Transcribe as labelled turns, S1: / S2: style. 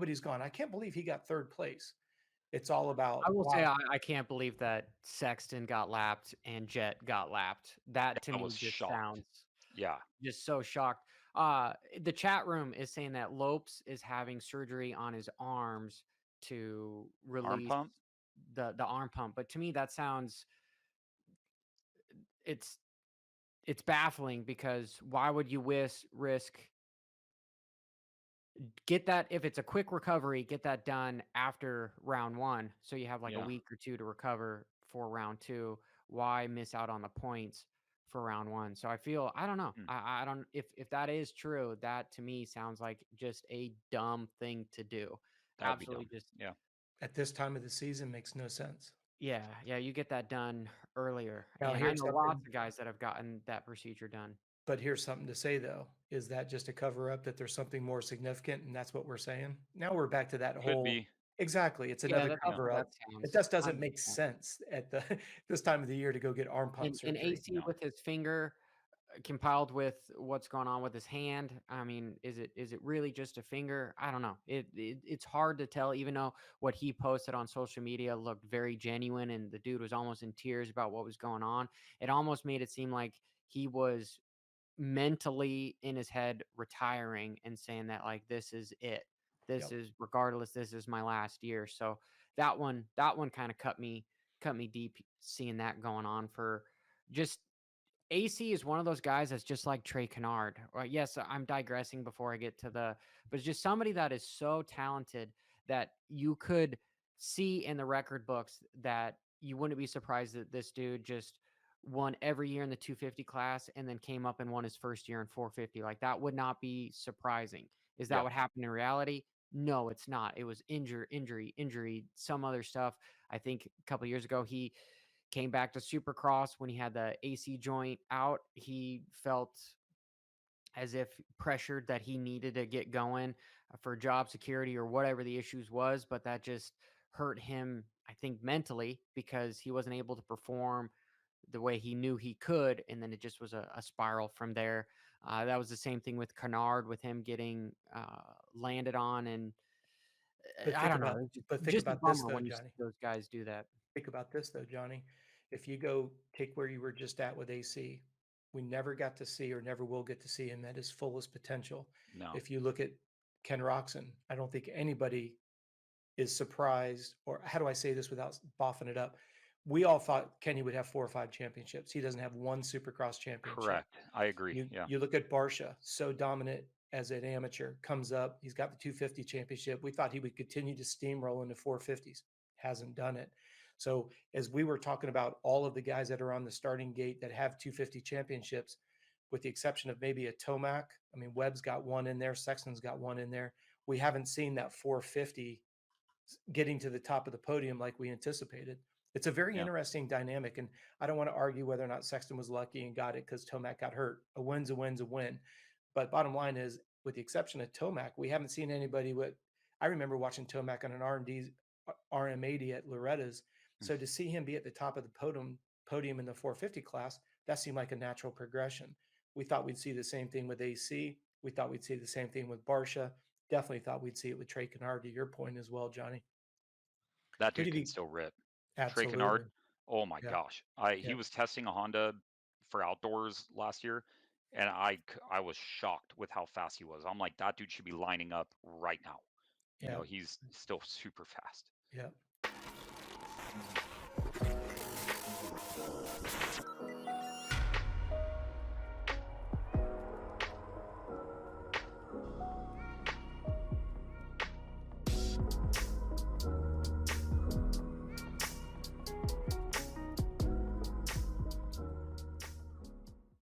S1: nobody's gone, I can't believe he got third place. It's all about,
S2: I will say
S1: wow.
S2: I can't believe that Sexton got lapped and Jet got lapped. That to
S3: I
S2: me
S3: was
S2: just
S3: shocked.
S2: sounds
S3: Yeah.
S2: just so shocked. The chat room is saying that Lopes is having surgery on his arms to
S3: Arm
S2: release
S3: pump?
S2: the arm pump. But to me, that sounds it's it's baffling because why would you risk get that if it's a quick recovery, get that done after round one, so you have like a
S3: Yeah.
S2: week or two to recover for round two. Why miss out on the points for round one? So I feel I don't know.
S3: Hmm.
S2: I don't if that is true, that to me sounds like just a dumb thing to do.
S3: That would be
S2: Absolutely
S3: dumb.
S2: just
S3: Yeah.
S1: At this time of the season makes no sense.
S2: yeah, you get that done earlier.
S1: Now
S2: And I
S1: here's
S2: know
S1: something,
S2: lots of guys that have gotten that procedure done.
S1: but here's something to say though. Is that just a cover up that there's something more significant and that's what we're saying? Now we're back to that
S3: Could
S1: whole,
S3: be.
S1: exactly. It's
S2: Yeah,
S1: another
S2: that's
S1: cover
S2: what
S1: up.
S2: that
S1: It
S2: sounds
S1: just doesn't make
S2: 100%.
S1: sense at the this time of the year to go get arm pump
S2: And
S1: surgery.
S2: AC
S3: No.
S2: with his finger compiled with what's going on with his hand. I mean, is it really just a finger? I don't know. It's hard to tell. Even though what he posted on social media looked very genuine, and the dude was almost in tears about what was going on. It almost made it seem like he was mentally in his head retiring and saying that like this is it. This
S1: Yep.
S2: is regardless. This is my last year. So that one kind of cut me deep seeing that going on for just AC is one of those guys that's just like Trey Kennard. Yes, I'm digressing before I get to but it's just somebody that is so talented that you could see in the record books that you wouldn't be surprised that this dude just won every year in the 250 class and then came up and won his first year in 450. Like that would not be surprising. Is that
S3: Yeah.
S2: what happened in reality? No, it's not. It was injury, some other stuff. I think a couple years ago he came back to Supercross when he had the AC joint out. He felt as if pressured that he needed to get going for job security or whatever the issues was, but that just hurt him, I think, mentally because he wasn't able to perform the way he knew he could, and then it just was a spiral from there. That was the same thing with Kennard, with him getting landed on, and
S1: But
S2: I
S1: think
S2: don't know,
S1: about
S2: it's
S1: but think
S2: just a
S1: about this
S2: bummer
S1: though,
S2: when you see
S1: Johnny.
S2: those guys do that.
S1: Think about this though, Johnny. If you go take where you were just at with AC, we never got to see or never will get to see him at his fullest potential.
S3: No.
S1: If you look at Ken Roxon, I don't think anybody is surprised, or how do I say this without boffing it up? We all thought Kenny would have 4 or 5 championships. He doesn't have one Supercross championship.
S3: Correct. I agree.
S1: You
S3: Yeah.
S1: you look at Barsha, so dominant as an amateur, comes up, he's got the 250 championship. We thought he would continue to steamroll into 450s. Hasn't done it. So as we were talking about all of the guys that are on the starting gate that have 250 championships, with the exception of maybe a Tomac, I mean, Webb's got one in there, Sexton's got one in there. We haven't seen that 450 getting to the top of the podium like we anticipated. It's a very
S3: Yeah.
S1: interesting dynamic. And I don't want to argue whether or not Sexton was lucky and got it because Tomac got hurt. A win's a win's a win. But bottom line is, with the exception of Tomac, we haven't seen anybody with. I remember watching Tomac on an R&D RM80 at Loretta's. So to see him be at the top of the podium in the 450 class, that seemed like a natural progression. We thought we'd see the same thing with AC. We thought we'd see the same thing with Barsha. Definitely thought we'd see it with Trey Kennard, to your point as well, Johnny.
S3: That
S1: Who
S3: dude
S1: did
S3: can
S1: he?
S3: still rip. Trey Kennard.
S1: Absolutely.
S3: Oh my
S1: Yeah.
S3: gosh. He
S1: Yeah.
S3: was testing a Honda for outdoors last year, and I was shocked with how fast he was. I'm like, that dude should be lining up right now.
S1: Yeah.
S3: He's still super fast.
S1: Yeah.